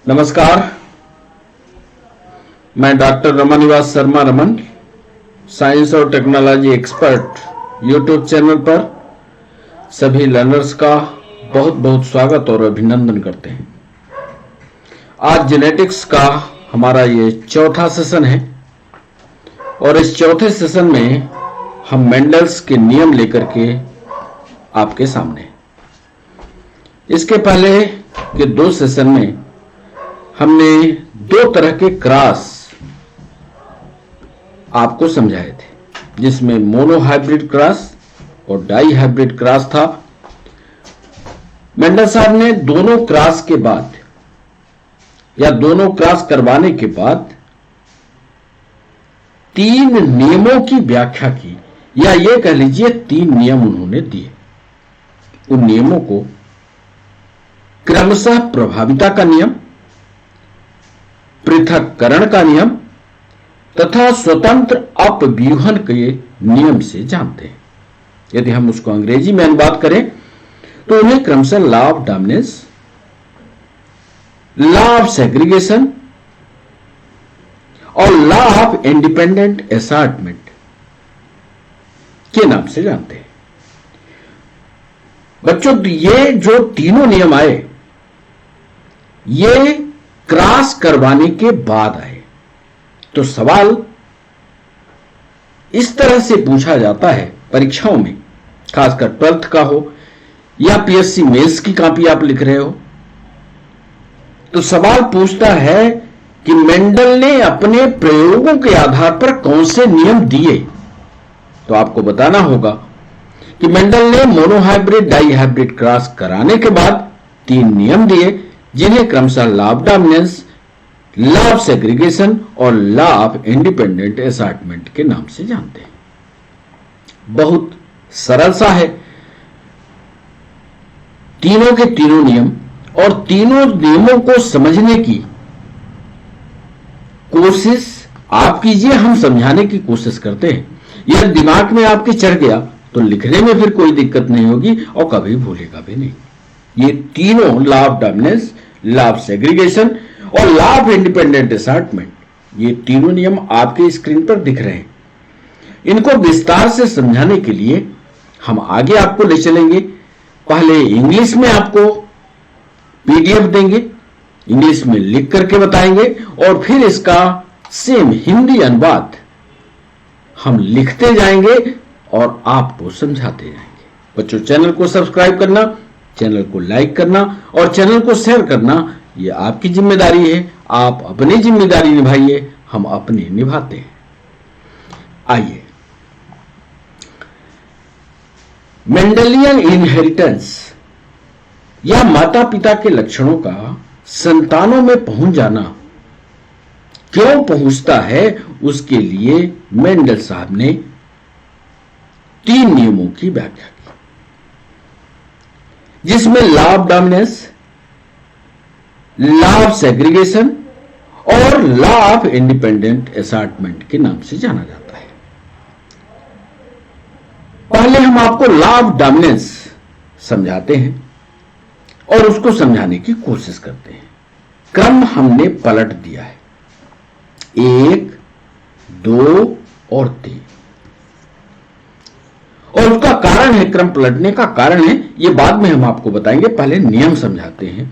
नमस्कार, मैं doctor रमनिवास Sharma Raman, science और टेक्नोलॉजी एक्सपर्ट यूट्यूब चैनल पर सभी लर्नर्स का बहुत बहुत स्वागत और अभिनंदन करते हैं। आज जेनेटिक्स का हमारा ये चौथा सेशन है और इस चौथे सेशन में हम मेंडल्स के नियम लेकर के आपके सामने। इसके पहले के दो सेशन में हमने दो तरह के क्रॉस आपको समझाए थे, जिसमें मोनो हाइब्रिड क्रॉस और डाई हाइब्रिड क्रॉस था। मेंडल साहब ने दोनों क्रॉस के बाद या दोनों क्रॉस करवाने के बाद तीन नियमों की व्याख्या की, या ये कह लीजिए तीन नियम उन्होंने दिए। उन नियमों को क्रमशः प्रभाविता का नियम, पृथक्करण का नियम तथा स्वतंत्र अपव्यूहन के नियम से जानते हैं। यदि हम उसको अंग्रेजी में अनुवाद करें तो उन्हें क्रमशः law of dominance, law of segregation और लॉ ऑफ इंडिपेंडेंट असॉर्टमेंट के नाम से जानते हैं। बच्चों, ये जो तीनों नियम आए, ये क्रॉस करवाने के बाद आए। तो सवाल इस तरह से पूछा जाता है परीक्षाओं में, खासकर 12th का हो या पीएससी मेंस की कॉपी आप लिख रहे हो, तो सवाल पूछता है कि मेंडल ने अपने प्रयोगों के आधार पर कौन से नियम दिए। तो आपको बताना होगा कि मेंडल ने मोनोहाइब्रिड डाई हाइब्रिड क्रॉस कराने के बाद तीन नियम दिए, जिन्हें क्रमशः law of dominance, law of segregation और लॉ ऑफ इंडिपेंडेंट असॉर्टमेंट के नाम से जानते हैं। बहुत सरल सा है तीनों के तीनों नियम, और तीनों नियमों को समझने की कोशिश आप कीजिए, हम समझाने की कोशिश करते हैं। यह दिमाग में आपके चढ़ गया तो लिखने में फिर कोई दिक्कत नहीं होगी और कभी भूलेगा भी नहीं। ये तीनों law of dominance, law of segregation और लॉ ऑफ इंडिपेंडेंट असॉर्टमेंट, ये तीनों नियम आपके स्क्रीन पर दिख रहे हैं। इनको विस्तार से समझाने के लिए हम आगे आपको ले चलेंगे। पहले इंग्लिश में आपको पीडीएफ देंगे, इंग्लिश में लिख करके बताएंगे, और फिर इसका सेम हिंदी अनुवाद हम लिखते जाएंगे और आपको समझाते जाएंगे। बच्चों, चैनल को सब्सक्राइब करना, चैनल को लाइक करना और चैनल को शेयर करना, ये आपकी जिम्मेदारी है। आप अपनी जिम्मेदारी निभाइए, हम अपनी निभाते हैं। आइए, मेंडेलियन इनहेरिटेंस या माता पिता के लक्षणों का संतानों में पहुंच जाना क्यों पहुंचता है, उसके लिए मेंडल साहब ने तीन नियमों की व्याख्या की, जिसमें law of dominance, law of segregation और लॉ ऑफ इंडिपेंडेंट असॉर्टमेंट के नाम से जाना जाता है। पहले हम आपको लॉ ऑफ डोमिनेंस समझाते हैं और उसको समझाने की कोशिश करते हैं। क्रम हमने पलट दिया है, 1, 2 और 3, और उसका कारण है, क्रम पलटने का कारण है, ये बाद में हम आपको बताएंगे। पहले नियम समझाते हैं।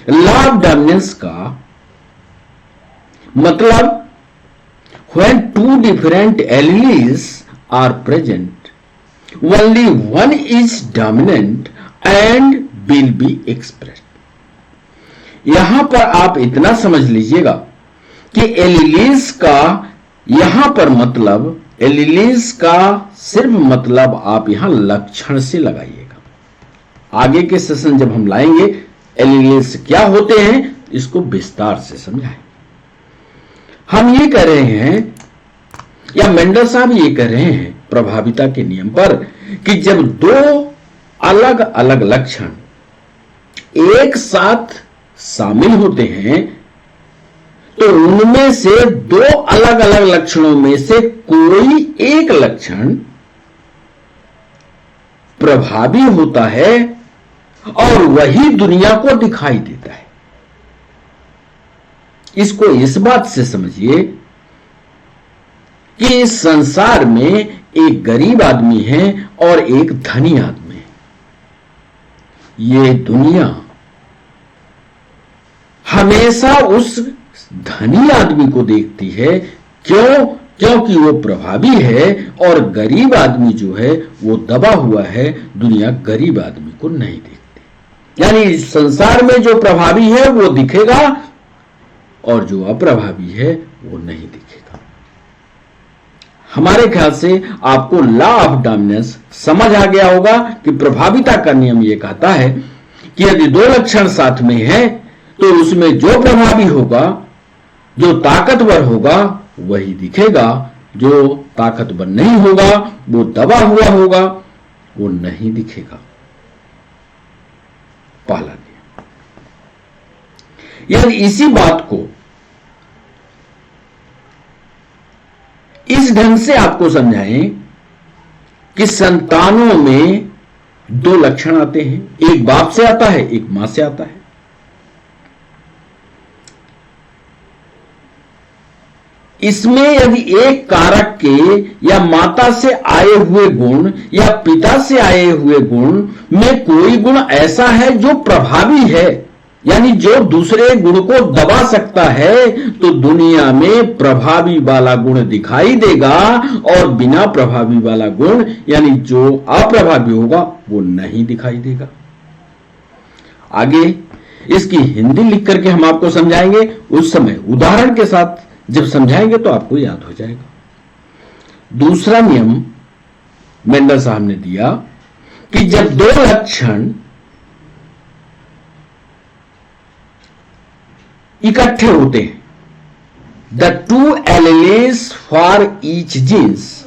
लॉ ऑफ डोमिनेंस का मतलब when two different alleles are present, only one is dominant and will be expressed. यहां पर आप इतना समझ लीजिएगा कि एलिलीज का यहां पर मतलब, एलिलीज का सिर्फ मतलब आप यहां लक्षण से लगाइएगा। आगे के सेशन जब हम लाएंगे एलिलीज क्या होते हैं, इसको विस्तार से समझाएं। हम ये कह रहे हैं, या मेंडल साहब ये कह रहे हैं प्रभाविता के नियम पर, कि जब दो अलग अलग लक्षण एक साथ शामिल होते हैं तो उनमें से दो अलग अलग लक्षणों में से कोई एक लक्षण प्रभावी होता है और वही दुनिया को दिखाई देता है। इसको इस बात से समझिए कि इस संसार में एक गरीब आदमी है और एक धनी आदमी है। ये दुनिया हमेशा उस धनी आदमी को देखती है। क्यों? क्योंकि वो प्रभावी है और गरीब आदमी जो है वो दबा हुआ है। दुनिया गरीब आदमी को नहीं देखती। यानी संसार में जो प्रभावी है वो दिखेगा और जो अप्रभावी है वो नहीं दिखेगा। हमारे ख्याल से आपको लॉ ऑफ डोमिनेंस समझ आ गया होगा कि प्रभाविता का नियम ये कहता है कि यदि दो लक्षण साथ में है तो उसमें जो प्रभावी होगा, जो ताकतवर होगा वही दिखेगा, जो ताकतवर नहीं होगा, वो दबा हुआ होगा, वो नहीं दिखेगा। पहला नियम। यदि इसी बात को इस ढंग से आपको समझाएं कि संतानों में दो लक्षण आते हैं, एक बाप से आता है, एक मां से आता है। इसमें यदि एक कारक के या माता से आए हुए गुण या पिता से आए हुए गुण में कोई गुण ऐसा है जो प्रभावी है, यानी जो दूसरे गुण को दबा सकता है, तो दुनिया में प्रभावी वाला गुण दिखाई देगा और बिना प्रभावी वाला गुण यानी जो अप्रभावी होगा वो नहीं दिखाई देगा। आगे इसकी हिंदी लिख करके हम आपको समझाएंगे। उस समय उदाहरण के साथ जब समझाएंगे तो आपको याद हो जाएगा। दूसरा नियम मेंडल साहब ने दिया कि जब दो लक्षण इकट्ठे होते हैं, the two alleles for each genes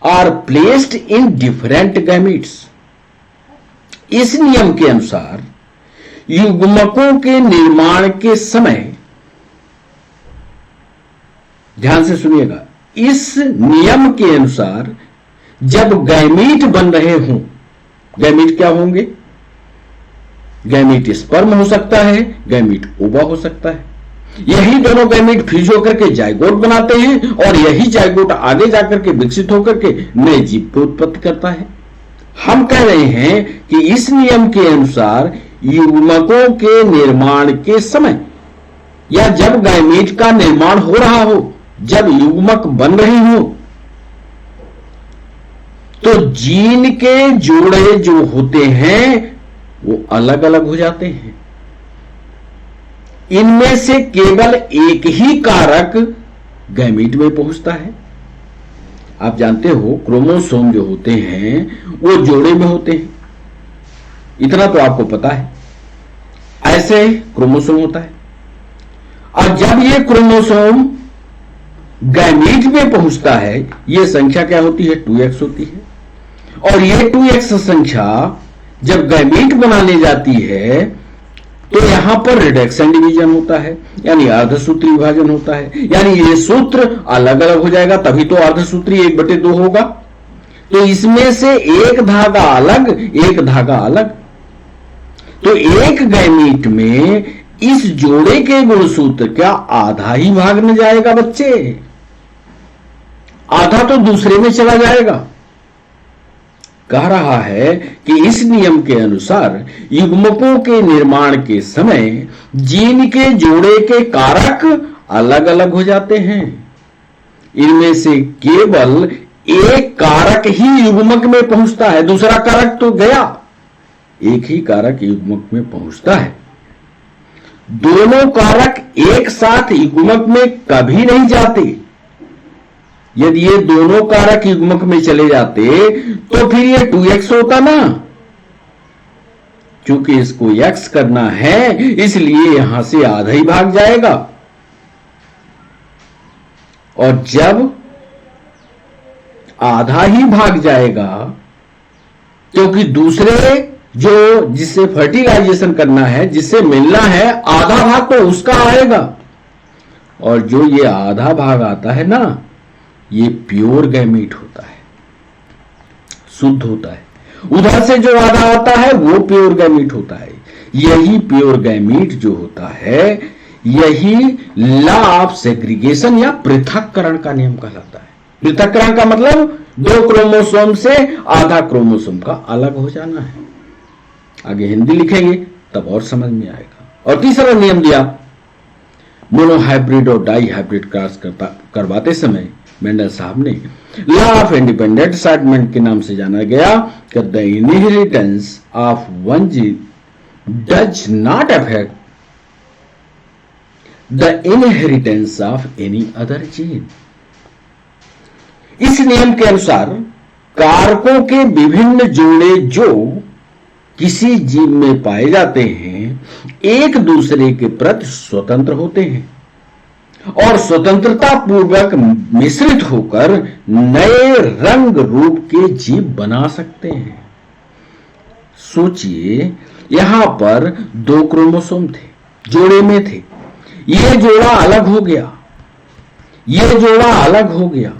are placed in different gametes. इस नियम के अनुसार युग्मकों के निर्माण के समय, ध्यान से सुनिएगा, इस नियम के अनुसार जब गैमीट बन रहे हों, गैमीट क्या होंगे? गैमीट स्पर्म हो सकता है, गैमीट ओवा हो सकता है। यही दोनों गैमीट फ्यूज होकर के जाइगोट बनाते हैं और यही जाइगोट आगे जाकर के विकसित होकर के नए जीव को उत्पत्ति करता है। हम कह रहे हैं कि इस नियम के अनुसार युग्मकों के निर्माण के समय या जब गैमीट का निर्माण हो रहा हो, जब युग्मक बन रहे हो, तो जीन के जोड़े जो होते हैं वो अलग अलग हो जाते हैं। इनमें से केवल एक ही कारक गैमीट में पहुंचता है। आप जानते हो क्रोमोसोम जो होते हैं वो जोड़े में होते हैं, इतना तो आपको पता है। ऐसे क्रोमोसोम होता है और जब ये क्रोमोसोम गैमीट में पहुंचता है, ये संख्या क्या होती है? 2x होती है। और ये 2x संख्या जब गैमीट बनाने जाती है तो यहां पर रिडक्शन डिवीजन होता है, यानी अर्धसूत्री विभाजन होता है, यानी ये सूत्र अलग अलग हो जाएगा, तभी तो अर्धसूत्री 1/2 होगा। तो इसमें से एक धागा अलग, एक धागा अलग। तो एक गैमीट में इस जोड़े के गुणसूत्र का आधा ही भाग न जाएगा बच्चे, आधा तो दूसरे में चला जाएगा। कह रहा है कि इस नियम के अनुसार युग्मकों के निर्माण के समय जीन के जोड़े के कारक अलग अलग हो जाते हैं। इनमें से केवल एक कारक ही युग्मक में पहुंचता है, दूसरा कारक तो गया, एक ही कारक युग्मक में पहुंचता है। दोनों कारक एक साथ युग्मक में कभी नहीं जाते। यदि ये दोनों कारक युग्मक में चले जाते तो फिर ये 2x होता ना। क्योंकि इसको x करना है इसलिए यहां से आधा ही भाग जाएगा। और जब आधा ही भाग जाएगा, क्योंकि दूसरे जो जिससे फर्टिलाइजेशन करना है, जिससे मिलना है, आधा भाग तो उसका आएगा। और जो ये आधा भाग आता है ना, ये प्योर गैमीट होता है, शुद्ध होता है। उधर से जो आधा आता है वो प्योर गैमीट होता है। यही प्योर गैमीट जो होता है यही लॉ ऑफ सेग्रीगेशन या पृथक्करण का नियम कहलाता है। पृथक्करण का मतलब दो क्रोमोसोम से आधा क्रोमोसोम का अलग हो जाना है। आगे हिंदी लिखेंगे तब और समझ में आएगा। और तीसरा नियम दिया, मोनोहाइब्रिड और डाई हाइब्रिड क्रॉस करवाते समय मेंडल साहब ने लॉ ऑफ इंडिपेंडेंट असॉर्टमेंट के नाम से जाना गया कि the inheritance of one gene does not affect the inheritance of any other gene. इस नियम के अनुसार कारकों के विभिन्न जोड़े जो किसी जीव में पाए जाते हैं एक दूसरे के प्रति स्वतंत्र होते हैं और स्वतंत्रता पूर्वक मिश्रित होकर नए रंग रूप के जीव बना सकते हैं। सोचिए, यहां पर दो क्रोमोसोम थे, जोड़े में थे, यह जोड़ा अलग हो गया, यह जोड़ा अलग हो गया।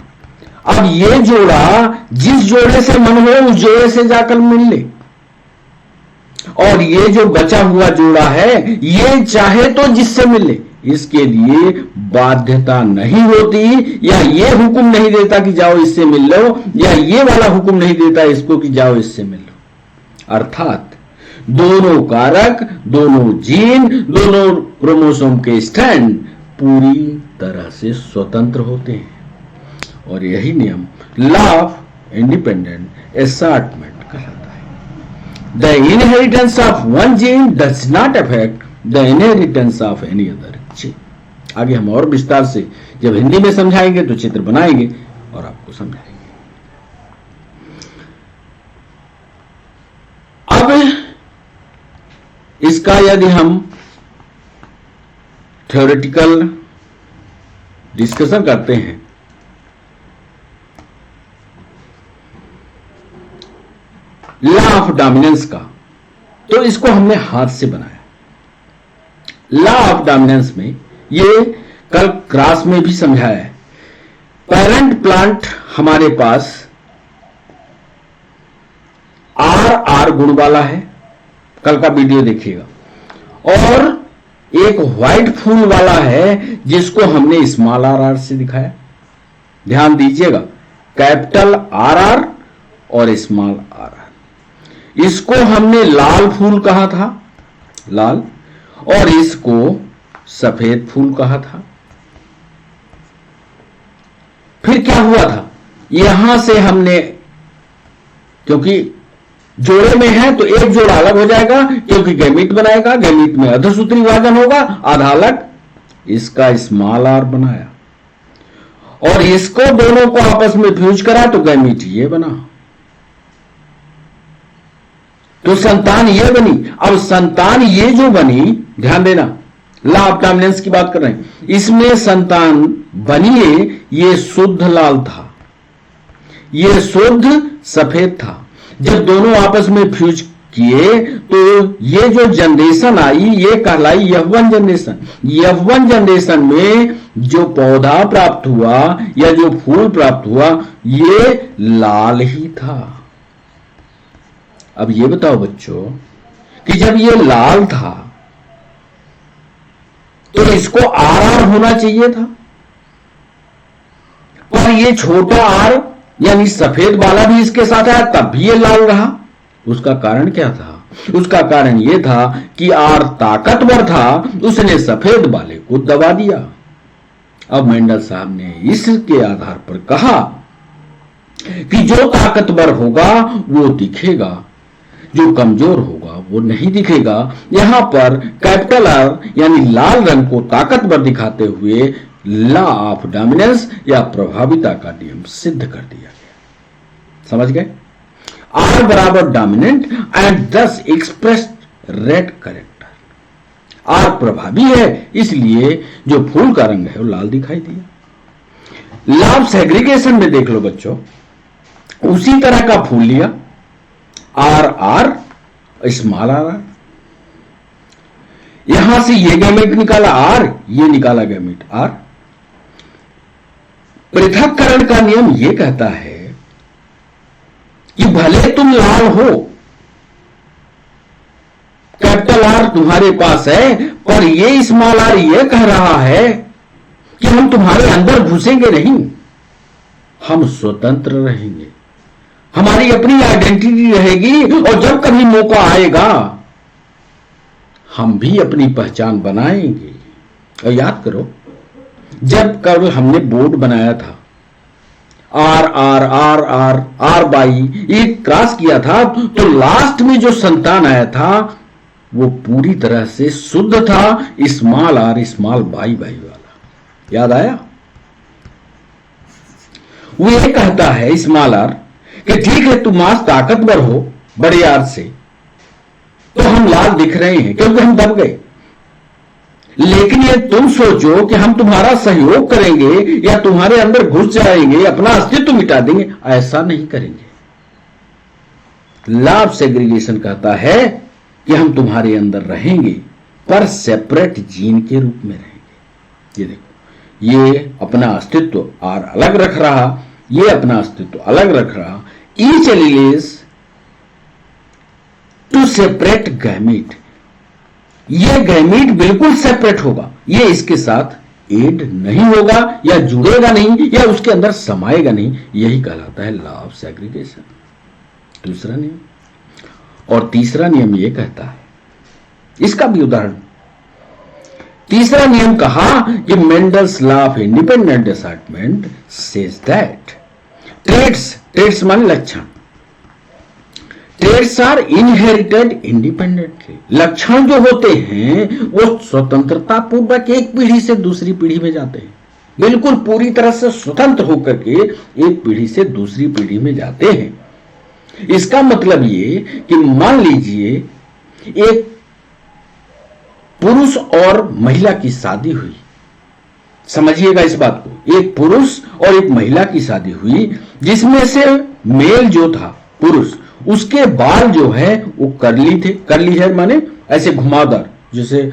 अब यह जोड़ा जिस जोड़े से मन हो उस जोड़े से जाकर मिल ले, और ये जो बचा हुआ जोड़ा है ये चाहे तो जिससे मिले, इसके लिए बाध्यता नहीं होती, या ये हुक्म नहीं देता कि जाओ इससे मिल लो, या ये वाला हुक्म नहीं देता इसको कि जाओ इससे मिल लो। अर्थात दोनों कारक, दोनों जीन, दोनों क्रोमोसोम के स्ट्रैंड पूरी तरह से स्वतंत्र होते हैं। और यही नियम लॉ ऑफ इंडिपेंडेंट असॉर्टमेंट कहलाता है। The inheritance of one gene does not affect the inheritance of any other gene. आगे हम और विस्तार से जब हिंदी में समझाएंगे तो चित्र बनाएंगे और आपको समझाएंगे। अब इसका यदि हम थ्योरेटिकल डिस्कशन करते हैं लॉ ऑफ डोमिनेंस का, तो इसको हमने हाथ से बनाया। लॉ ऑफ डोमिनेंस में ये कल क्लास में भी समझाया है। पेरेंट प्लांट हमारे पास आर गुण वाला है, कल का वीडियो देखिएगा, और एक व्हाइट फूल वाला है जिसको हमने स्मॉल आर से दिखाया। ध्यान दीजिएगा, कैपिटल आर और स्मॉल आर। इसको हमने लाल फूल कहा था, लाल, और इसको सफेद फूल कहा था। फिर क्या हुआ था, यहां से हमने, क्योंकि जोड़े में है तो एक जोड़ा अलग हो जाएगा, क्योंकि गैमीट बनाएगा, गैमीट में अर्धसूत्री विभाजन होगा, आधा अलग, इसका स्मॉल आर बनाया, और इसको दोनों को आपस में फ्यूज करा तो गैमीट ये बना, तो संतान ये बनी। अब संतान ये जो बनी, ध्यान देना, लॉ ऑफ डोमिनेंस की बात कर रहे हैं, इसमें संतान बनी है, ये शुद्ध लाल था, ये शुद्ध सफेद था। जब दोनों आपस में फ्यूज किए तो ये जो जनरेशन आई ये कहलाई F1 जनरेशन। F1 जनरेशन में जो पौधा प्राप्त हुआ या जो फूल प्राप्त हुआ ये लाल ही था। अब ये बताओ बच्चों कि जब ये लाल था तो इसको आर होना चाहिए था, पर ये छोटा आर यानी सफेद वाला भी इसके साथ आया तब भी ये लाल रहा। उसका कारण क्या था? उसका कारण यह था कि आर ताकतवर था, उसने सफेद वाले को दबा दिया। अब मेंडल साहब ने इसके आधार पर कहा कि जो ताकतवर होगा वो दिखेगा, जो कमजोर होगा वो नहीं दिखेगा। यहां पर कैपिटल आर यानी लाल रंग को ताकतवर दिखाते हुए लॉ ऑफ डोमिनेंस या प्रभाविता का नियम सिद्ध कर दिया गया। समझ गए? आर बराबर डोमिनेंट एंड दस एक्सप्रेस्ड रेड कैरेक्टर। आर प्रभावी है इसलिए जो फूल का रंग है वो लाल दिखाई दिया। लॉ ऑफ सेग्रीगेशन में देख लो बच्चों, उसी तरह का फूल लिया, आर आर स्मॉल आर, यहां से ये गैमेट निकाला आर, ये निकाला गैमेट आर। पृथक्करण का नियम यह कहता है कि भले तुम लाल हो, कैपिटल आर तुम्हारे पास है, पर ये स्मॉल आर ये कह रहा है कि हम तुम्हारे अंदर घुसेंगे नहीं, हम स्वतंत्र रहेंगे, हमारी अपनी आइडेंटिटी रहेगी, और जब कभी मौका आएगा हम भी अपनी पहचान बनाएंगे। और याद करो, जब कल हमने बोर्ड बनाया था, R R R R R by ये क्रॉस किया था, तो लास्ट में जो संतान आया था वो पूरी तरह से शुद्ध था, small r small y y वाला। याद आया? वो ये कहता है स्मॉल आर कि ठीक है तुम आज ताकतवर हो बड़े आर से, तो हम लाल दिख रहे हैं क्योंकि हम दब गए, लेकिन ये तुम सोचो कि हम तुम्हारा सहयोग करेंगे या तुम्हारे अंदर घुस जाएंगे, अपना अस्तित्व मिटा देंगे, ऐसा नहीं करेंगे। लॉ ऑफ सेग्रीगेशन कहता है कि हम तुम्हारे अंदर रहेंगे, पर सेपरेट जीन के रूप में रहेंगे। ये देखो, ये अपना अस्तित्व आर अलग रख रहा, ये अपना अस्तित्व अलग रख रहा। Each allele is to separate gamete, ये गैमीट बिल्कुल सेपरेट होगा, ये इसके साथ एड नहीं होगा या जुड़ेगा नहीं या उसके अंदर समाएगा नहीं। यही कहलाता है लॉ ऑफ सेग्रीगेशन, दूसरा नियम। और तीसरा नियम ये कहता है, इसका भी उदाहरण, तीसरा नियम कहा कि Mendel's law of independent assortment says that traits मान लक्षण, ट्रेड्स आर इनहेरिटेड इंडिपेंडेंटली, लक्षण जो होते हैं वो स्वतंत्रता पूर्वक एक पीढ़ी से दूसरी पीढ़ी में जाते हैं, बिल्कुल पूरी तरह से स्वतंत्र होकर के एक पीढ़ी से दूसरी पीढ़ी में जाते हैं। इसका मतलब ये कि मान लीजिए एक पुरुष और महिला की शादी हुई, समझिएगा इस बात को, एक पुरुष और एक महिला की शादी हुई, जिसमें से मेल जो था पुरुष, उसके बाल जो है वो कर्ली थे, कर्ली हेयर माने ऐसे घुमावदार, जैसे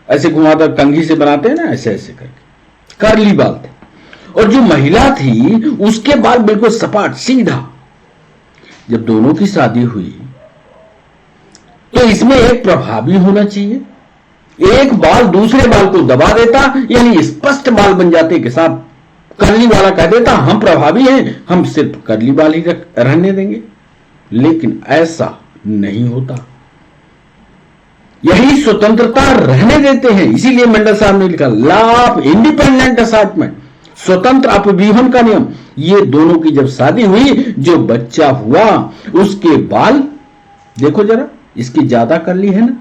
ऐसे घुमावदार कंघी से बनाते हैं ना, ऐसे ऐसे करके कर्ली बाल थे। और जो महिला थी उसके बाल बिल्कुल सपाट सीधा। जब दोनों की शादी हुई तो इसमें एक प्रभावी होना चाहिए, एक बाल दूसरे बाल को दबा देता, यानी स्पष्ट बाल बन जाते के साथ कर्ली वाला कह देता हम प्रभावी हैं, हम सिर्फ कर्ली बाल ही रहने देंगे। लेकिन ऐसा नहीं होता, यही स्वतंत्रता रहने देते हैं। इसीलिए मेंडल साहब ने लिखा लॉ ऑफ इंडिपेंडेंट असॉर्टमेंट, स्वतंत्र अपव्यूहन का नियम। ये दोनों की जब शादी हुई, जो बच्चा हुआ उसके बाल देखो जरा, इसकी ज्यादा कर्ली है ना,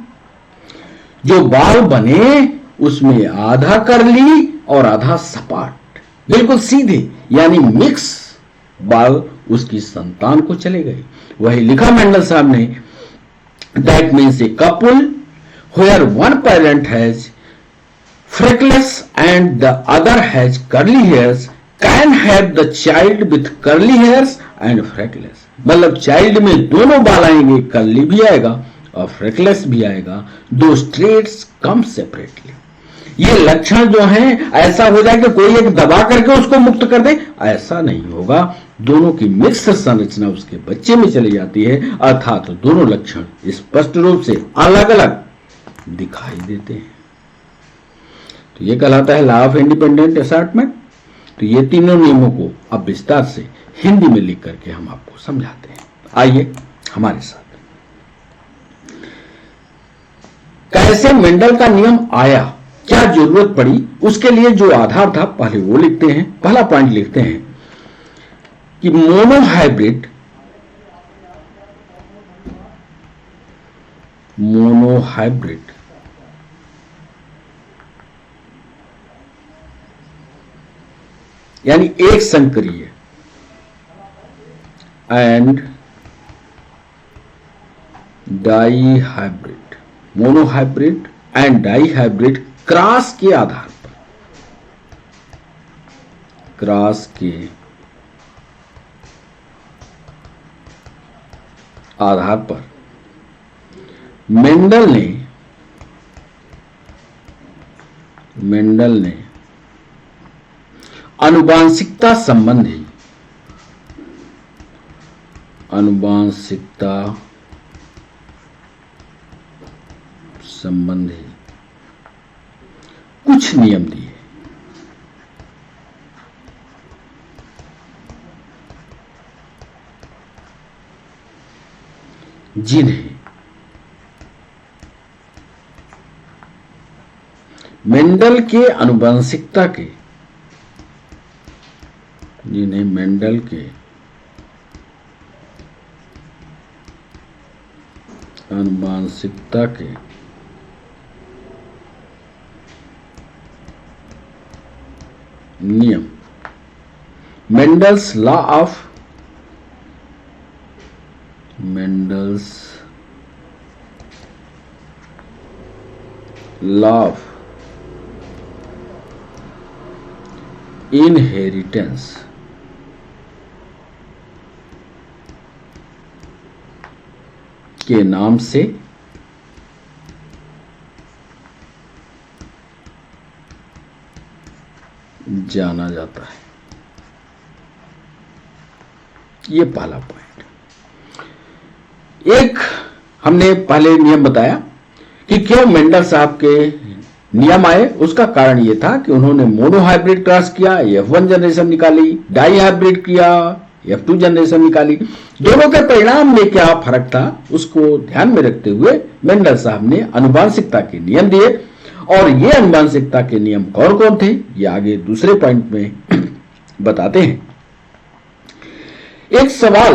जो बाल बने उसमें आधा कर्ली और आधा सपाट, बिल्कुल सीधे, यानी मिक्स बाल उसकी संतान को चले गए। वही लिखा मेंडल साहब ने, that means a couple where one parent has freckles and the other has curly hairs can have the child with curly hairs and freckles। मतलब चाइल्ड में दोनों बाल आएंगे, कर्ली भी आएगा और फ्रेकलेस भी आएगा, दो ट्रेड्स कम सेपरेटली। ये लक्षण जो हैं ऐसा हो जाए कि कोई एक दबा करके उसको मुक्त कर दे, ऐसा नहीं होगा। दोनों की मिक्स संरचना उसके बच्चे में चली जाती है, अर्थात तो दोनों लक्षण स्पष्ट रूप से अलग अलग दिखाई देते हैं। तो ये कहलाता है लॉ ऑफ इंडिपेंडेंट असॉर्टमेंट। तो ये तीनों नियमों को अब विस्तार से हिंदी में लिख करके हम आपको समझाते हैं, आइए हमारे साथ। कैसे मेंडल का नियम आया, क्या जरूरत पड़ी, उसके लिए जो आधार था पहले वो लिखते हैं। पहला पॉइंट लिखते हैं कि मोनोहाइब्रिड यानी एक संकरीय and dihybrid, monohybrid and dihybrid cross के आधार पर, क्रॉस के आधार पर मेंडल ने आनुवांशिकता संबंधी कुछ नियम दिए जिन्हें मेंडल के आनुवंशिकता के नियम मेंडल्स लॉ ऑफ इनहेरिटेंस के नाम से जाना जाता है। ये पहला पॉइंट। एक हमने पहले नियम बताया कि क्यों मेंडल साहब के नियम आए। उसका कारण यह था कि उन्होंने मोनोहाइब्रिड क्रॉस किया, F1 जनरेशन निकाली, डाई हाइब्रिड किया, F2 जनरेशन निकाली। दोनों के परिणाम में क्या फर्क था उसको ध्यान में रखते हुए मेंडल साहब ने आनुवंशिकता के नियम दिए। और ये आनुवंशिकता के नियम कौन कौन थे ये आगे दूसरे पॉइंट में बताते हैं। एक सवाल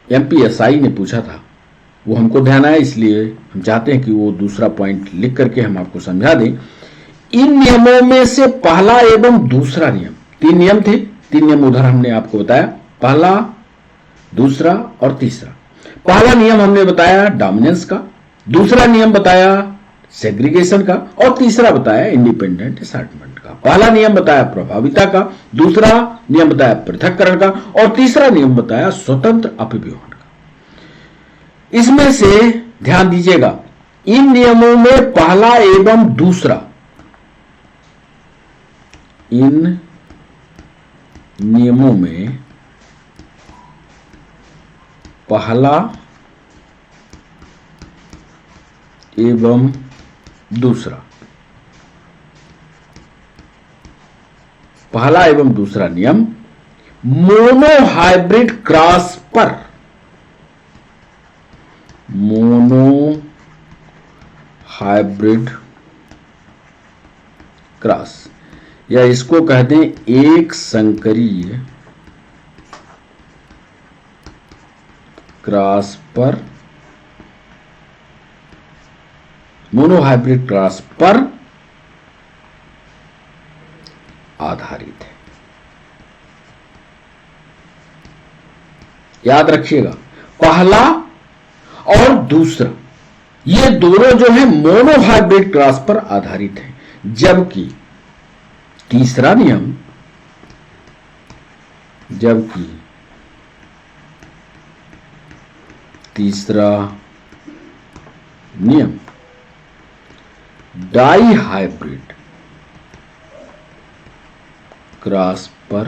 MPSI ने पूछा था, वो हमको ध्यान आया, इसलिए हम चाहते हैं कि वो दूसरा पॉइंट लिख करके हम आपको समझा दें। इन नियमों में से पहला एवं दूसरा नियम, 3 नियम थे, 3 नियम उधर हमने आपको बताया, पहला, दूसरा और तीसरा। पहला नियम हमने बताया डोमिनेंस का, दूसरा नियम बताया सेग्रीगेशन का और तीसरा बताया इंडिपेंडेंट असॉर्टमेंट का। पहला नियम बताया प्रभाविता का, दूसरा नियम बताया पृथक्करण का और तीसरा नियम बताया स्वतंत्र अपव्यूहन का। इसमें से ध्यान दीजिएगा, इन नियमों में पहला एवं दूसरा, इन नियमों में पहला एवं दूसरा, पहला एवं दूसरा नियम मोनोहाइब्रिड क्रॉस पर, मोनोहाइब्रिड क्रॉस या इसको कहते हैं एक संकरीय क्रॉस पर, मोनोहाइब्रिड क्रॉस पर आधारित है। याद रखिएगा, पहला और दूसरा ये दोनों जो है मोनोहाइब्रिड क्रॉस पर आधारित है, जबकि तीसरा नियम, डाई हाइब्रिड क्रॉस पर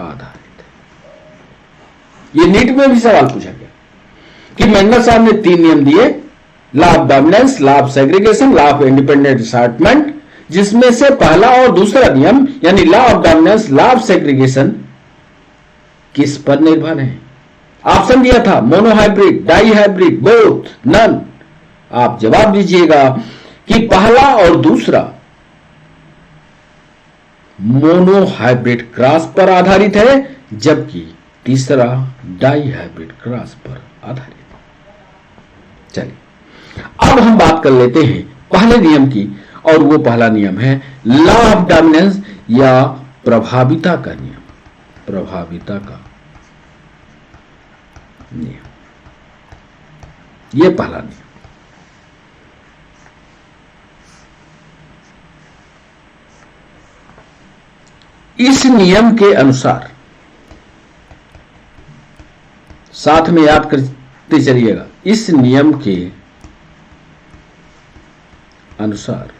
आधारित है। ये नीट में भी सवाल पूछा गया कि मेंडल साहब ने 3 नियम दिए, law of dominance, law of segregation, law of independent assortment, जिसमें से पहला और दूसरा नियम यानी law of dominance, law of segregation किस पर निर्भर है। ऑप्शन दिया था monohybrid, dihybrid, both, none. आप जवाब दीजिएगा कि पहला और दूसरा मोनोहाइब्रिड क्रॉस पर आधारित है, जबकि तीसरा डाई हाइब्रिड क्रॉस पर आधारित है। चलिए अब हम बात कर लेते हैं पहले नियम की, और वो पहला नियम है लॉ ऑफ डोमिनेंस या प्रभाविता का नियम, प्रभाविता का नियम। यह पहला नियम। इस नियम के अनुसार, साथ में याद करते चलिएगा, इस नियम के अनुसार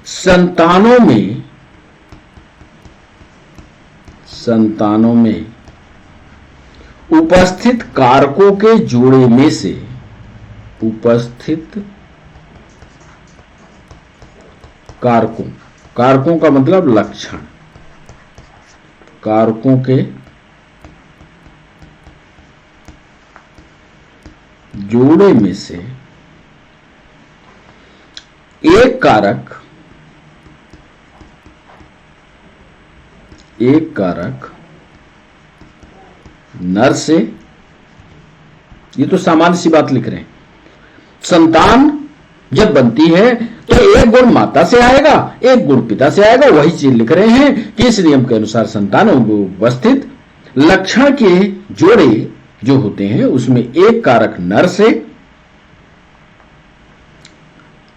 संतानों में उपस्थित कारकों के जोड़े में से, उपस्थित कारकों, कारकों का मतलब लक्षण, कारकों के जोड़े में से एक कारक नर से, ये तो सामान्य सी बात लिख रहे हैं, संतान जब बनती है तो एक गुण माता से आएगा, एक गुण पिता से आएगा, वही चीज लिख रहे हैं कि इस नियम के अनुसार संतान उपस्थित लक्षण के जोड़े जो होते हैं उसमें एक कारक नर से,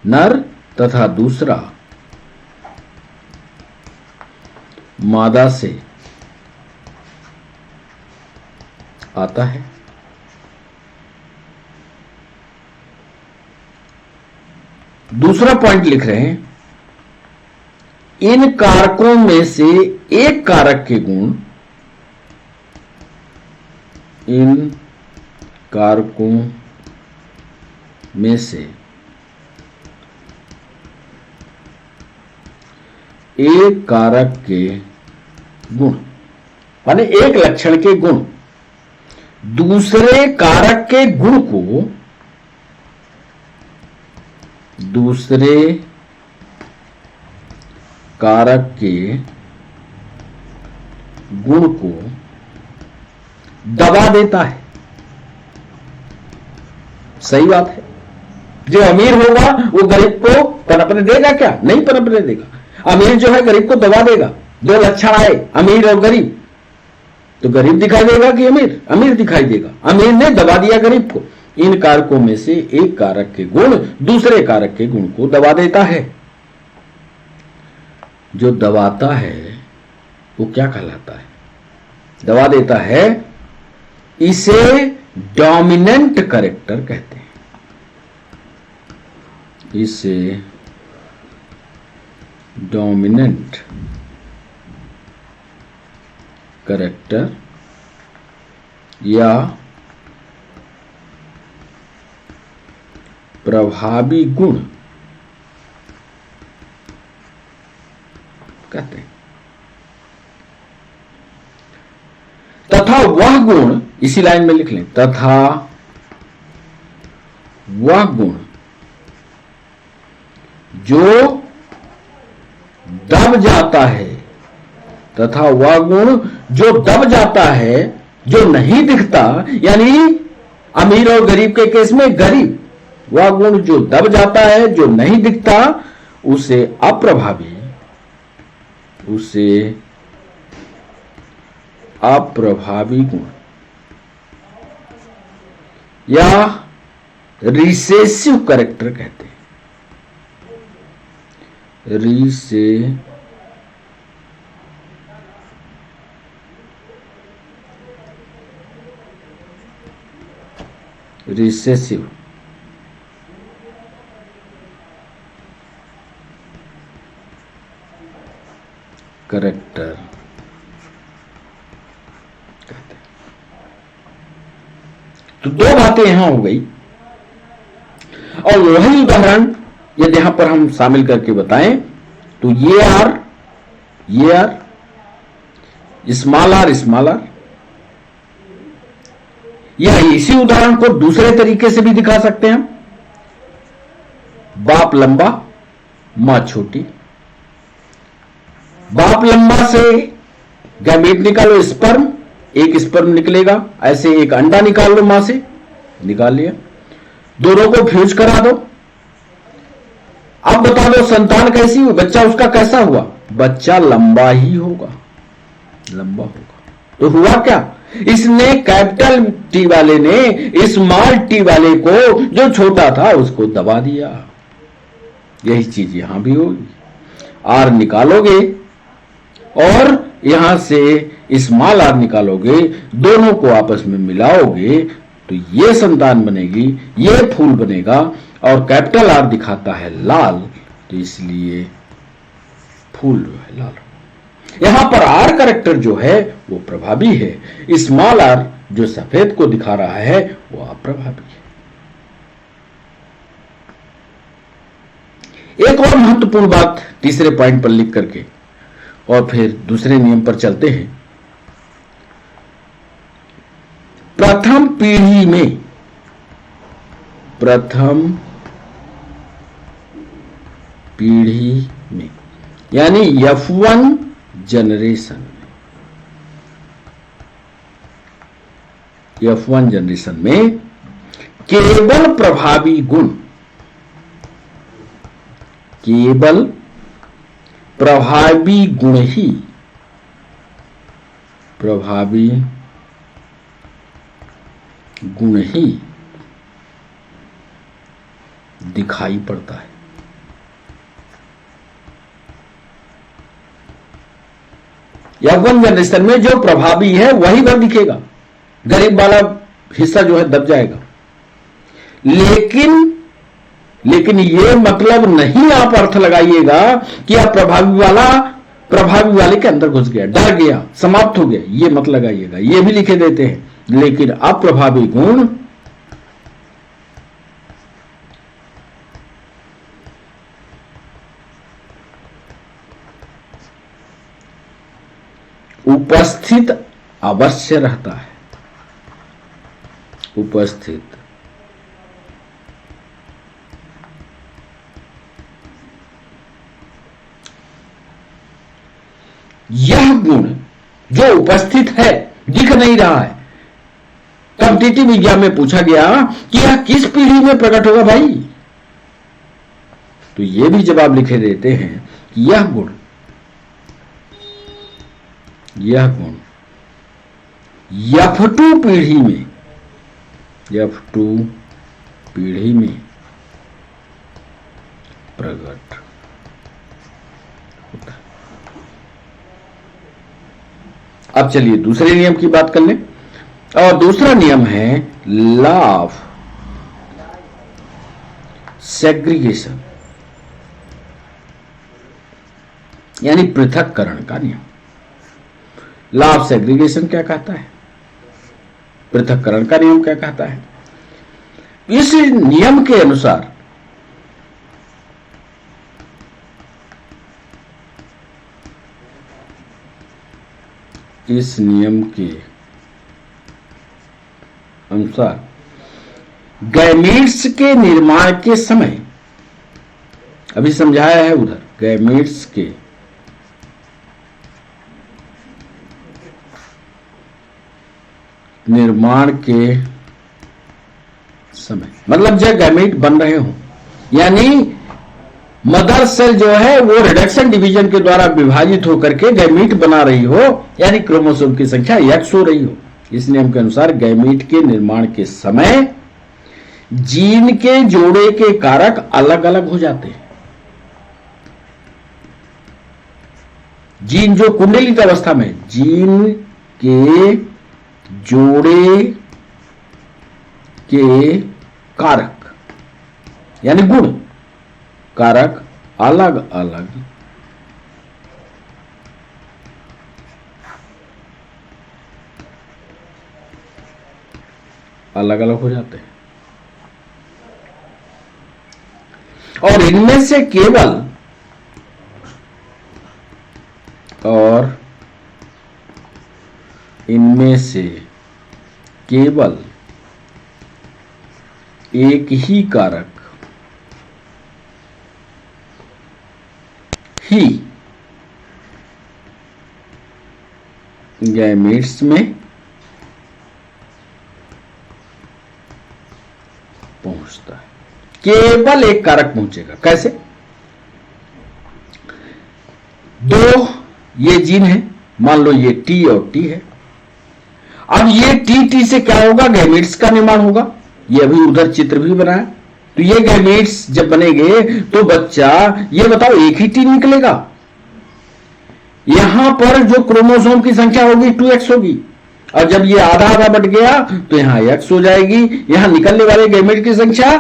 नर तथा दूसरा मादा से आता है। दूसरा पॉइंट लिख रहे हैं, इन कारकों में से एक कारक के गुण, इन कारकों में से एक कारक के गुण, माने एक लक्षण के गुण दूसरे कारक के गुण को, दूसरे कारक के गुण को दबा देता है। सही बात है। जो अमीर होगा वो गरीब को पनपने देगा क्या? नहीं पनपने देगा। अमीर जो है गरीब को दबा देगा। दो लक्षण आए, अमीर और गरीब, तो गरीब दिखाई देगा कि अमीर? अमीर दिखाई देगा। अमीर ने दबा दिया गरीब को। इन कारकों में से एक कारक के गुण दूसरे कारक के गुण को दबा देता है। जो दबाता है वो क्या कहलाता है? दबा देता है, इसे डोमिनेंट कैरेक्टर कहते हैं। इसे डोमिनेंट कैरेक्टर या प्रभावी गुण कहते हैं। तथा वह गुण, इसी लाइन में लिख लें, तथा वह गुण जो दब जाता है, तथा वह गुण जो दब जाता है, जो नहीं दिखता, यानी अमीर और गरीब के केस में गरीब, वह गुण जो दब जाता है, जो नहीं दिखता, उसे अप्रभावी, उसे अप्रभावी गुण या रिसेसिव कैरेक्टर कहते हैं। रिसेसिव कैरेक्टर कहते हैं। तो दो बातें यहां हो गई, और वही उदाहरण यदि यहां पर हम शामिल करके बताएं तो ये आर, स्मॉल आर, या इसी उदाहरण को दूसरे तरीके से भी दिखा सकते हैं। बाप लंबा मां छोटी, बाप लंबा से गैमेट निकालो, स्पर्म, एक स्पर्म निकलेगा, ऐसे एक अंडा निकाल लो, मां से निकाल लिया, दोनों को फ्यूज करा दो। अब बता दो संतान कैसी हुई, बच्चा उसका कैसा हुआ? बच्चा लंबा ही होगा, लंबा होगा। तो हुआ क्या? इसने कैपिटल टी वाले ने स्मॉल टी वाले को, जो छोटा था, उसको दबा दिया। यही चीज यहां भी होगी। आर निकालोगे और यहां से स्मॉल आर निकालोगे, दोनों को आपस में मिलाओगे तो ये संतान बनेगी, ये फूल बनेगा। और कैपिटल आर दिखाता है लाल, तो इसलिए फूल जो है लाल। यहां पर आर कैरेक्टर जो है वो प्रभावी है, स्मॉल आर जो सफेद को दिखा रहा है वो अप्रभावी है। एक और महत्वपूर्ण बात तीसरे पॉइंट पर लिख करके और फिर दूसरे नियम पर चलते हैं। प्रथम पीढ़ी में यानी F1 जनरेशन में केवल प्रभावी गुण ही दिखाई पड़ता है। F1 जनरेशन में जो प्रभावी है वही वह दिखेगा, गरीब वाला हिस्सा जो है दब जाएगा। लेकिन ये मतलब नहीं आप अर्थ लगाइएगा कि आप प्रभावी वाले के अंदर घुस गया, डर गया, समाप्त हो गया, ये मत लगाइएगा। ये भी लिखे देते हैं, लेकिन अप्रभावी गुण उपस्थित अवश्य रहता है। यह गुण जो उपस्थित है, दिख नहीं रहा है। कॉम्पिटिटिव एग्जाम में पूछा गया कि यह किस पीढ़ी में प्रकट होगा भाई, तो यह भी जवाब लिखे देते हैं कि यह गुण F2 पीढ़ी में प्रकट होता है। अब चलिए दूसरे नियम की बात कर लें, और दूसरा नियम है लॉ ऑफ सेग्रीगेशन यानी पृथक्करण का नियम। लॉ ऑफ सेग्रीगेशन क्या कहता है, पृथक्करण का नियम क्या कहता है? इस नियम के अनुसार गैमीट्स के निर्माण के समय, अभी समझाया है उधर, गैमीट्स के निर्माण के समय, मतलब जब गैमीट बन रहे हो, यानी मदर सेल जो है वो रिडक्शन डिवीजन के द्वारा विभाजित होकर के गैमीट बना रही हो, यानी क्रोमोसोम की संख्या X हो रही हो। इस नियम के अनुसार गैमीट के निर्माण के समय जीन के जोड़े के कारक अलग अलग हो जाते हैं। जीन जो कुंडलित अवस्था में, जीन के जोड़े के कारक यानी गुण कारक अलग अलग हो जाते हैं, और इनमें से केवल एक ही कारक ही गैमेट्स में पहुंचता है। केवल एक कारक पहुंचेगा। कैसे? दो ये जीन है, मान लो ये टी और टी है। अब ये टी से क्या होगा? गैमेट्स का निर्माण होगा। ये अभी उधर चित्र भी बना है। तो ये गैमेट्स जब बनेंगे तो बच्चा, ये बताओ, एक ही टी निकलेगा। यहां पर जो क्रोमोसोम की संख्या होगी 2x होगी, और जब ये आधा आधा बट गया तो यहां x हो जाएगी। यहां निकलने वाले गैमेट की संख्या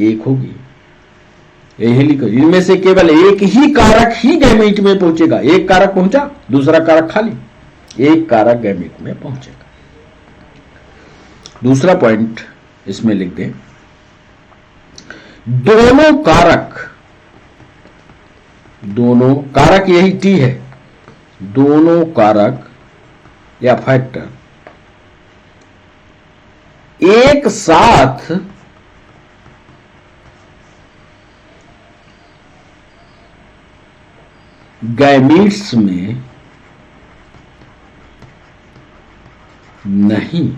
1 होगी। यही लिखो, इनमें से केवल एक ही कारक ही गैमेट में पहुंचेगा। एक कारक पहुंचा, दूसरा कारक खाली, एक कारक गैमेट में पहुंचेगा। दूसरा पॉइंट इसमें लिख दें, दोनों कारक यही टी है, दोनों कारक या फैक्टर एक साथ गैमीट्स में नहीं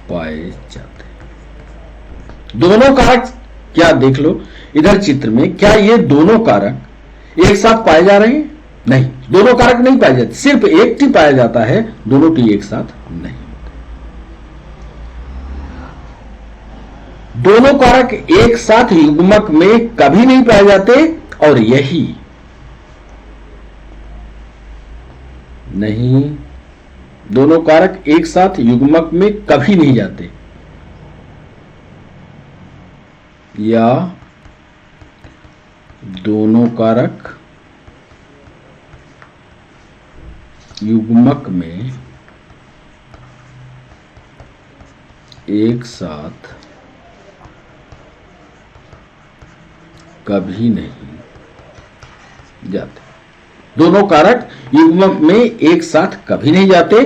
पाए जाते। दोनों कारक क्या देख लो इधर चित्र में, क्या ये दोनों कारक एक साथ पाए जा रहे हैं? नहीं, दोनों कारक नहीं पाए जाते, सिर्फ एक टी पाया जाता है, दोनों टी एक साथ नहीं। दोनों कारक एक साथ युग्मक में कभी नहीं पाए जाते और यही नहीं, दोनों कारक एक साथ युग्मक में कभी नहीं जाते, या दोनों कारक युग्मक में एक साथ कभी नहीं जाते। दोनों कारक युग्मक में एक साथ कभी नहीं जाते।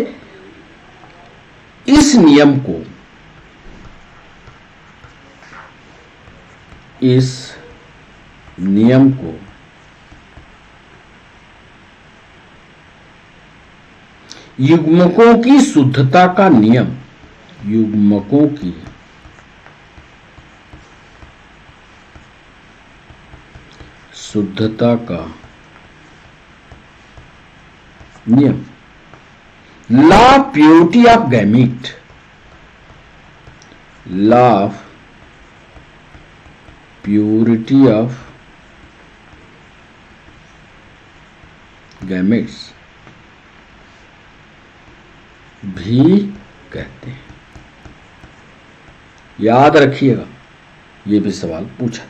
इस नियम को युग्मकों की शुद्धता का नियम, युग्मकों की शुद्धता का नियम, law purity of gamete, law of purity of gametes भी कहते हैं। याद रखिएगा, यह भी सवाल पूछा है।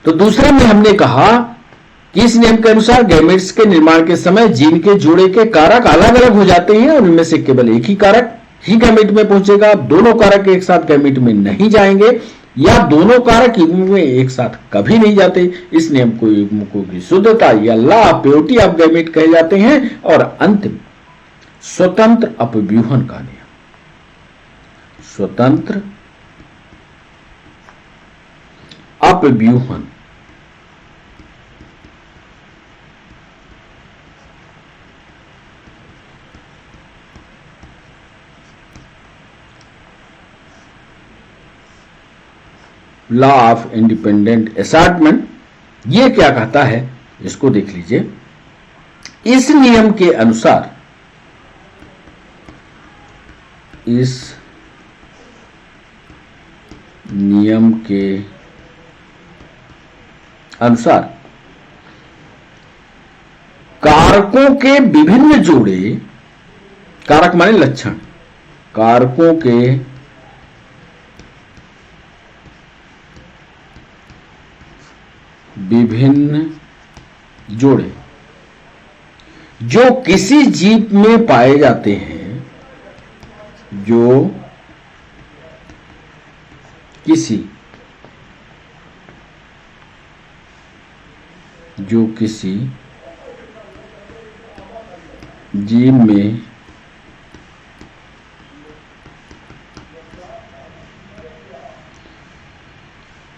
तो दूसरे में हमने कहा कि इस नियम के अनुसार गैमेट्स के निर्माण के समय जीन के जोड़े के कारक अलग अलग हो जाते हैं और उनमें से केवल एक ही कारक ही गैमेट में पहुंचेगा। दोनों कारक एक साथ गैमेट में नहीं जाएंगे या दोनों कारक युग्म में एक साथ कभी नहीं जाते। इस नियम को युग्मकों की शुद्धता या law of purity of gamete कहे जाते हैं। और अंतिम स्वतंत्र अपव्यूहन का नियम, स्वतंत्र अपव्यूहन लॉ ऑफ इंडिपेंडेंट असॉर्टमेंट, ये क्या कहता है इसको देख लीजिए। इस नियम के अनुसार, इस नियम के अनुसार कारकों के विभिन्न जोड़े, कारक माने लक्षण, कारकों के विभिन्न जोड़े जो किसी जीव में पाए जाते हैं,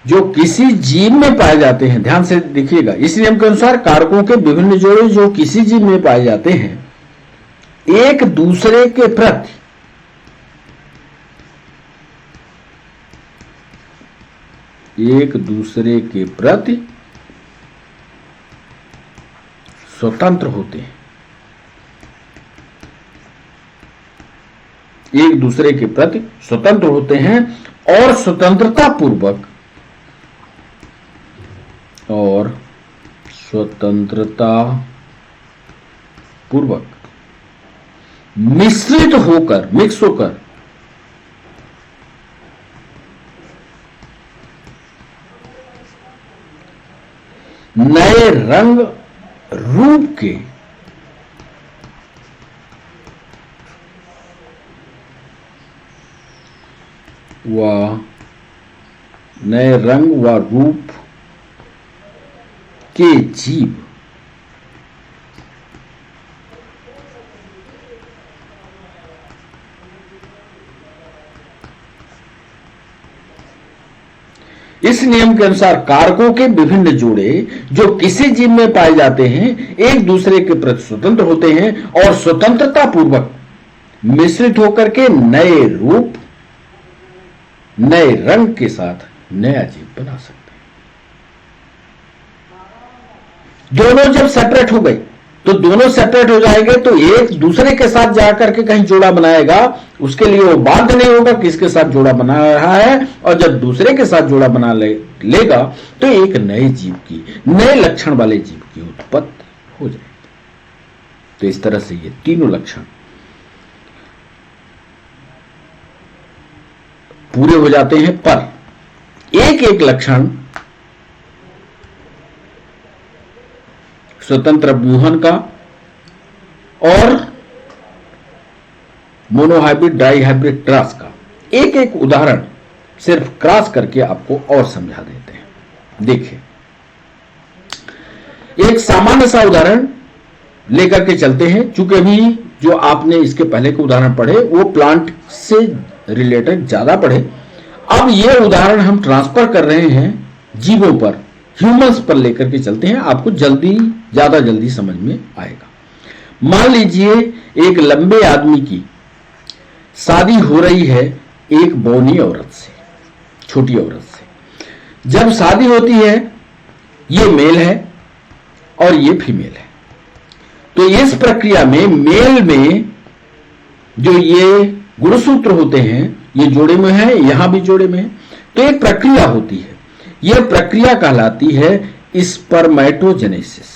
जो किसी जीव में पाए जाते हैं। ध्यान से देखिएगा, इस नियम के अनुसार कारकों के विभिन्न जोड़े जो किसी जीव में पाए जाते हैं एक दूसरे के प्रति स्वतंत्र होते हैं, एक दूसरे के प्रति स्वतंत्र होते हैं और स्वतंत्रता पूर्वक मिश्रित होकर, मिक्स होकर नए रंग रूप के व नए रंग व रूप के जीव इस नियम के अनुसार कारकों के विभिन्न जोड़े जो किसी जीव में पाए जाते हैं एक दूसरे के प्रति स्वतंत्र होते हैं और स्वतंत्रता पूर्वक मिश्रित होकर के नए रूप, नए रंग के साथ नया जीव बना सकते हैं। दोनों जब सेपरेट हो गए तो दोनों सेपरेट हो जाएंगे तो एक दूसरे के साथ जाकर के कहीं जोड़ा बनाएगा, उसके लिए वो बाध्य नहीं होगा कि इसके साथ जोड़ा बना रहा है, और जब दूसरे के साथ जोड़ा बना लेगा तो एक नए जीव की, नए लक्षण वाले जीव की उत्पत्ति हो जाएगी। तो इस तरह से ये तीनों लक्षण पूरे हो जाते हैं, पर एक एक लक्षण स्वतंत्र व्यूहन का और मोनोहाइब्रिड डाइहाइब्रिड क्रॉस का एक एक उदाहरण सिर्फ क्रॉस करके आपको और समझा देते हैं। देखिए, एक सामान्य सा उदाहरण लेकर के चलते हैं, चूंकि अभी जो आपने इसके पहले के उदाहरण पढ़े वो प्लांट से रिलेटेड ज्यादा पढ़े। अब ये उदाहरण हम ट्रांसफर कर रहे हैं जीवों पर, ह्यूमंस पर लेकर के चलते हैं, आपको ज्यादा जल्दी समझ में आएगा। मान लीजिए एक लंबे आदमी की शादी हो रही है एक बौनी औरत से, छोटी औरत से। जब शादी होती है, ये मेल है और ये फीमेल है, तो इस प्रक्रिया में मेल में जो ये गुणसूत्र होते हैं ये जोड़े में है, यहां भी जोड़े में है, तो एक प्रक्रिया होती है। यह प्रक्रिया कहलाती है स्पर्मेटोजेनेसिस।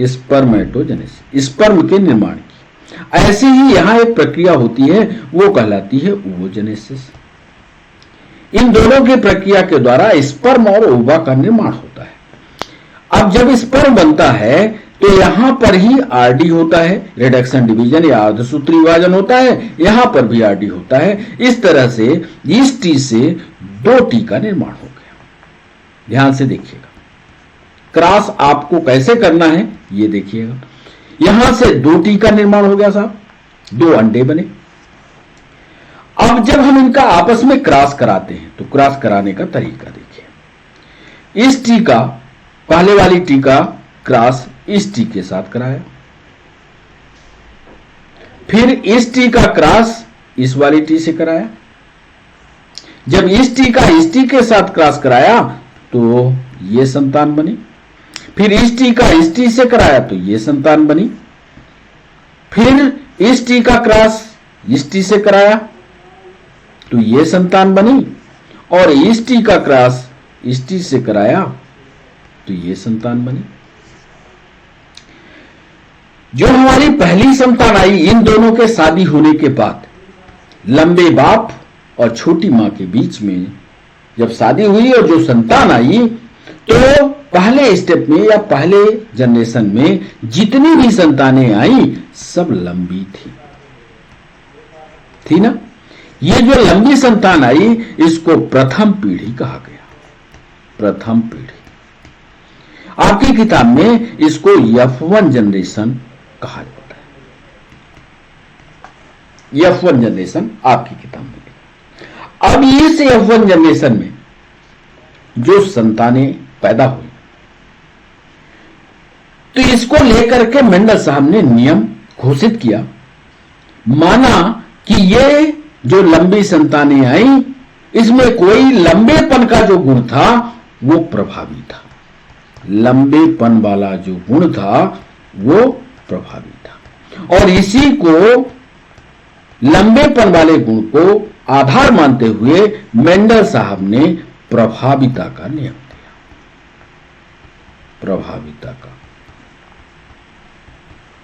स्पर्मेटोजेनेसिस, स्पर्म के निर्माण की। ऐसे ही यहां एक प्रक्रिया होती है, वो कहलाती है ओवोजेनेसिस। इन दोनों की प्रक्रिया के द्वारा स्पर्म और ओवा का निर्माण होता है। अब जब स्पर्म बनता है तो यहां पर ही आरडी होता है, रिडक्शन डिवीजन या अर्धसूत्री विभाजन होता है, यहां पर भी आरडी होता है। इस तरह से इस टी से दो टी का निर्माण हो गया। ध्यान से देखिएगा, क्रॉस आपको कैसे करना है ये देखिएगा। यहां से दो टी का निर्माण हो गया साहब, दो अंडे बने। अब जब हम इनका आपस में क्रॉस कराते हैं तो क्रॉस कराने का तरीका देखिए। इस टी का, पहले वाली टी का क्रॉस इस टी के साथ कराया, फिर इस टी का क्रॉस इस वाली टी से कराया। जब इस टी का इस टी के साथ क्रॉस कराया तो ये संतान बनी। फिर इस टी का इस टी से कराया तो ये संतान बनी। फिर इस टी का क्रॉस इस टी से कराया तो ये संतान बनी, और इस टी का क्रॉस इस टी से कराया तो ये संतान बनी। जो हमारी पहली संतान आई, इन दोनों के शादी होने के बाद लंबे बाप और छोटी मां के बीच में जब शादी हुई और जो संतान आई, तो पहले स्टेप में या पहले जनरेशन में जितनी भी संतानें आई सब लंबी थी ना। ये जो लंबी संतान आई इसको प्रथम पीढ़ी कहा गया। प्रथम पीढ़ी, आपकी किताब में इसको F1 जनरेशन कहा जाता है। F1 जनरेशन आपकी किताब में। अब इस F1 जनरेशन में जो संतानें पैदा हुई, तो इसको लेकर के मेंडल साहब ने नियम घोषित किया। माना कि ये जो लंबी संतानें आई, इसमें कोई लंबेपन का जो गुण था वो प्रभावी था। लंबेपन वाला जो गुण था वो प्रभावी था, और इसी को लंबेपन वाले गुण को आधार मानते हुए मेंडल साहब ने प्रभाविता का नियम दिया। प्रभाविता का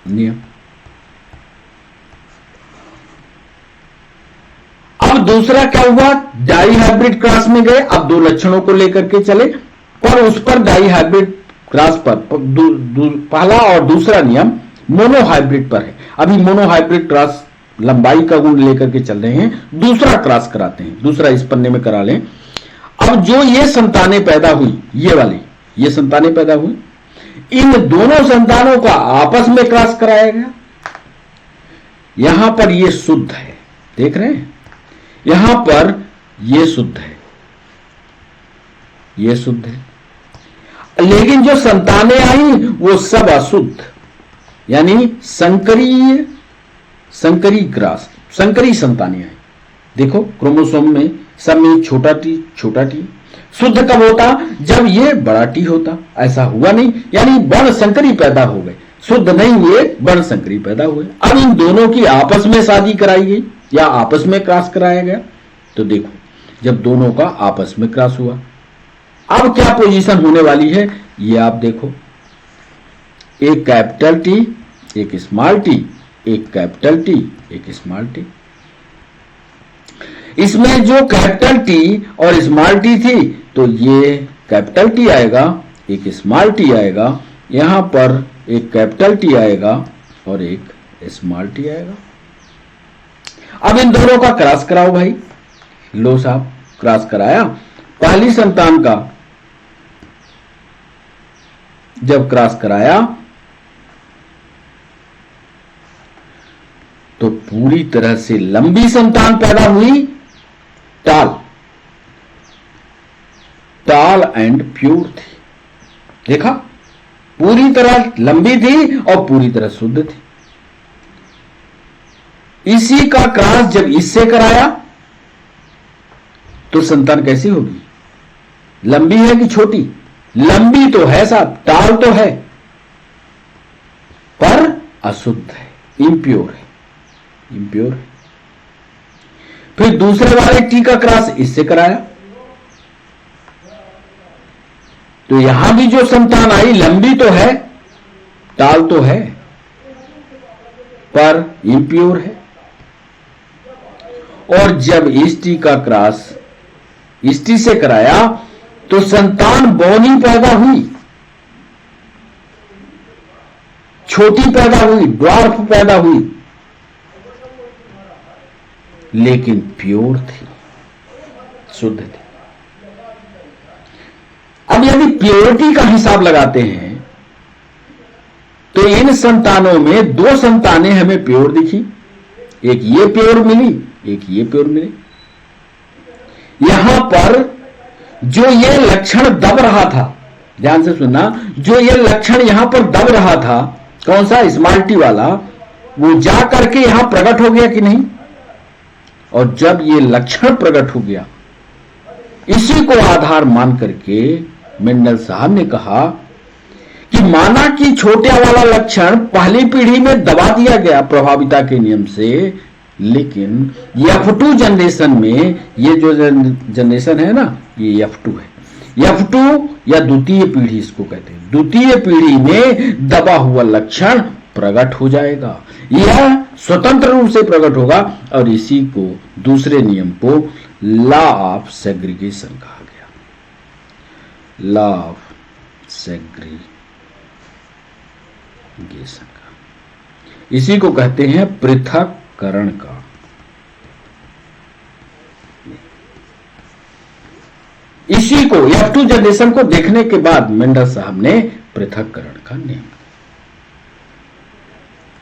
नियम। अब दूसरा क्या हुआ, डाई हाइब्रिड क्रॉस में गए, अब दो लक्षणों को लेकर के चले, पर उस पर डाई हाइब्रिड क्रॉस पर पहला और दूसरा नियम मोनो हाइब्रिड पर है। अभी मोनो हाइब्रिड क्रॉस लंबाई का गुण लेकर के चल रहे हैं, दूसरा क्रॉस कराते हैं, दूसरा इस पन्ने में करा लें। अब जो ये संतानें पैदा हुई, ये वाली ये संतानें पैदा हुई, इन दोनों संतानों का आपस में क्रॉस कराया गया। यहां पर ये शुद्ध है, देख रहे हैं, यहां पर ये शुद्ध है, ये शुद्ध है, लेकिन जो संतानें आई वो सब अशुद्ध, यानी संकरी क्रॉस, संकरी संतानें आई। देखो क्रोमोसोम में सब में छोटा टी। शुद्ध कब होता, जब ये बड़ा टी होता, ऐसा हुआ नहीं, यानी वर्ण संकरी पैदा हो गए, शुद्ध नहीं हुए, वर्ण संकरी पैदा हुए। अब इन दोनों की आपस में शादी कराई गई या आपस में क्रॉस कराया गया, तो देखो जब दोनों का आपस में क्रॉस हुआ, अब क्या पोजीशन होने वाली है ये आप देखो, एक कैपिटल टी, एक स्मॉल टी, एक कैपिटल टी, एक स्मॉल टी। इसमें जो कैपिटल टी और स्मॉल टी थी, तो ये कैपिटल टी आएगा, एक स्मॉल टी आएगा, यहां पर एक कैपिटल टी आएगा और एक स्मॉल टी आएगा। अब इन दोनों का क्रॉस कराओ भाई, लो साहब क्रॉस कराया। पहली संतान का जब क्रॉस कराया तो पूरी तरह से लंबी संतान पैदा हुई, टाल एंड प्योर थी। देखा, पूरी तरह लंबी थी और पूरी तरह शुद्ध थी। इसी का क्रॉस जब इससे कराया तो संतान कैसी होगी, लंबी है कि छोटी, लंबी तो है साहब, टाल तो है, पर अशुद्ध है, इम्प्योर है, इम्प्योर है। फिर दूसरे वाले टी का क्रॉस इससे कराया, तो यहां भी जो संतान आई लंबी तो है, टाल तो है, पर इम्प्योर है। और जब इस टी का क्रॉस इस टी से कराया तो संतान बौनी पैदा हुई, छोटी पैदा हुई, ड्वार्फ पैदा हुई, लेकिन प्योर थी, शुद्ध थी। अब यदि प्योरिटी का हिसाब लगाते हैं तो इन संतानों में दो संतानें हमें प्योर दिखी, एक ये प्योर मिली, एक ये प्योर मिली। यहां पर जो ये लक्षण दब रहा था, ध्यान से सुनना, जो ये लक्षण यहां पर दब रहा था, कौन सा, स्मॉल टी वाला, वो जा करके यहां प्रकट हो गया कि नहीं। और जब ये लक्षण प्रकट हो गया, इसी को आधार मान करके मेंडल साहब ने कहा कि माना कि छोटे वाला लक्षण पहली पीढ़ी में दबा दिया गया प्रभाविता के नियम से, लेकिन F2 जनरेशन में, ये जो जनरेशन है ना, ये F2 है, F2 या द्वितीय पीढ़ी इसको कहते हैं, द्वितीय पीढ़ी में दबा हुआ लक्षण प्रकट हो जाएगा, यह स्वतंत्र रूप से प्रकट होगा। और इसी को दूसरे नियम को लॉ ऑफ सेग्रीगेशन कहा गया, लॉ ऑफ सेग्रीगेशन का, इसी को कहते हैं पृथक्करण का। इसी को F2 जनरेशन को देखने के बाद मेंडल साहब ने पृथक्करण का नियम,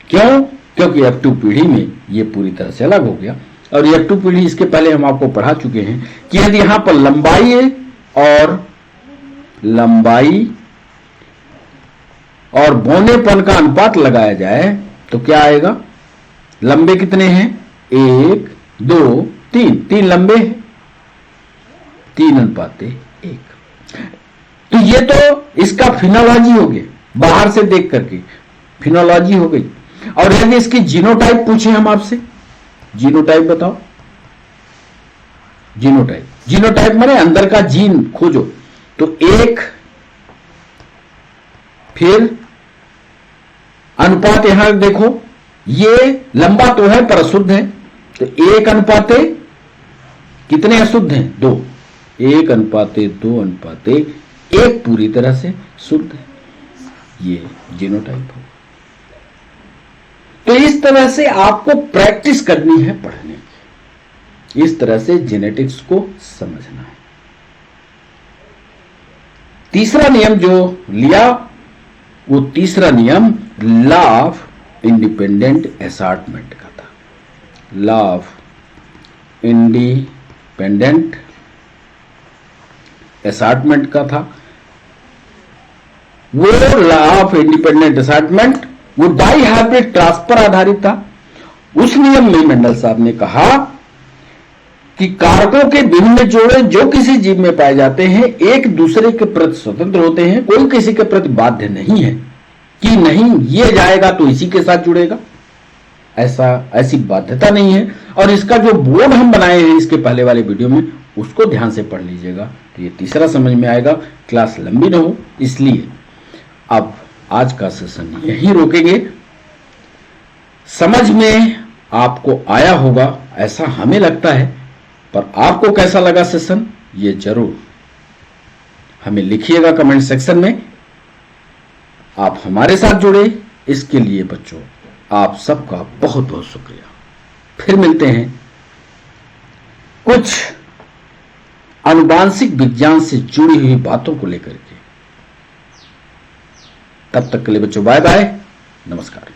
क्यों, क्योंकि F2 पीढ़ी में ये पूरी तरह से अलग हो गया। और F2 पीढ़ी, इसके पहले हम आपको पढ़ा चुके हैं कि यदि यहां पर लंबाई और बौनेपन का अनुपात लगाया जाए तो क्या आएगा, लंबे कितने हैं, 1 2 3, 3 लंबे हैं, 3:1। तो ये तो इसका फिनोलॉजी हो गया, बाहर से देख करके फिनोलॉजी हो गई। और यदि इसकी जीनोटाइप पूछे हम आपसे, जीनोटाइप बताओ, जीनोटाइप माने अंदर का जीन खोजो, तो 1, फिर अनुपात यहां देखो, ये लंबा तो है पर अशुद्ध है, तो 1:, कितने अशुद्ध हैं? 2। 1:2:1 पूरी तरह से शुद्ध है। ये जीनोटाइप हो। तो इस तरह से आपको प्रैक्टिस करनी है पढ़ने की, इस तरह से जेनेटिक्स को समझना है। तीसरा नियम जो लिया, वो तीसरा नियम लॉ ऑफ इंडिपेंडेंट असॉर्टमेंट का था। लॉ ऑफ इंडिपेंडेंट असॉर्टमेंट का था। वो लॉ ऑफ इंडिपेंडेंट असॉर्टमेंट वो डाई हाइब्रिड ट्रांसफर आधारित था। उस नियम में मेंडल साहब ने कहा कि कारकों के विभिन्न जोड़े जो किसी जीव में पाए जाते हैं एक दूसरे के प्रति स्वतंत्र होते हैं, कोई किसी के प्रति बाध्य नहीं है कि नहीं ये जाएगा तो इसी के साथ जुड़ेगा, ऐसी बाध्यता नहीं है। और इसका जो बोर्ड हम बनाए हैं इसके पहले वाले वीडियो में, उसको ध्यान से पढ़ लीजिएगा तो ये तीसरा समझ में आएगा। क्लास लंबी ना हो इसलिए अब आज का सेशन यहीं रोकेंगे। समझ में आपको आया होगा ऐसा हमें लगता है, पर आपको कैसा लगा सेशन ये जरूर हमें लिखिएगा कमेंट सेक्शन में। आप हमारे साथ जुड़े इसके लिए बच्चों आप सबका बहुत बहुत शुक्रिया। फिर मिलते हैं कुछ आनुवांशिक विज्ञान से जुड़ी हुई बातों को लेकर के। तब तक के लिए बच्चों बाय बाय, नमस्कार।